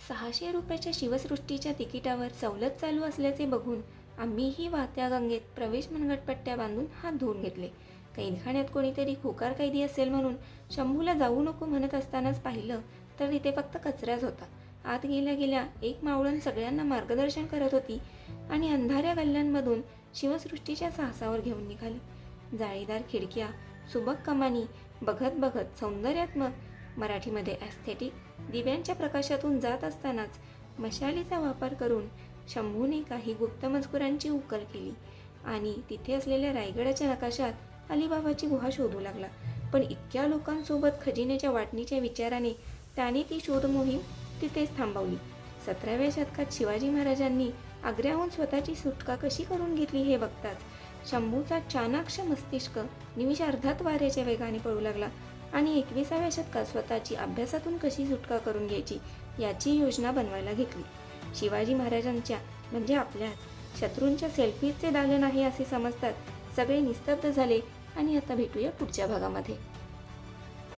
₹600 शिवसृष्टीच्या तिकिटावर सवलत चालू असल्याचे बघून आम्हीही वाहत्या गंगेत प्रवेश मनगटपट्ट्या बांधून हात धुवून घेतले. कैदखान्यात कोणीतरी खुकार कैदी असेल म्हणून शंभूला जाऊ नको म्हणत असतानाच पाहिलं तर तिथे फक्त कचराच होता. आत गेल्या गेल्या एक मावळण सगळ्यांना मार्गदर्शन करत होती आणि अंधाऱ्या गल्ल्यांमधून शिवसृष्टीच्या साहसावर घेऊन निघाली. जाळीदार खिडक्या, सुबक कमानी बघत बघत सौंदर्यात्मक मराठीमध्ये ॲस्थेटिक दिव्यांच्या प्रकाशातून जात असतानाच मशालीचा वापर करून शंभूने काही गुप्त मजकुरांची उकल केली आणि तिथे असलेल्या रायगडाच्या नकाशात अलिबाबाची गुहा शोधू लागला. पण इतक्या लोकांसोबत खजिन्याच्या वाटणीच्या विचाराने त्याने ती शोध मोहीम तिथेच थांबवली. 17व्या शतकात शिवाजी महाराजांनी आग्र्याहून स्वतःची सुटका कशी करून घेतली हे बघताच शंभूचा चाणाक्ष मस्तिष्क निमिषार्धात वाऱ्याच्या वेगाने पळू लागला आणि 21व्या शतकात स्वतःची अभ्यासातून कशी सुटका करून घ्यायची याची योजना बनवायला घेतली. शिवाजी महाराजांच्या म्हणजे आपल्याच शत्रूंच्या सेल्फीजचे दालन आहे असे समजतात सगळे निस्तब्ध झाले आणि आता भेटूया पुढच्या भागामध्ये.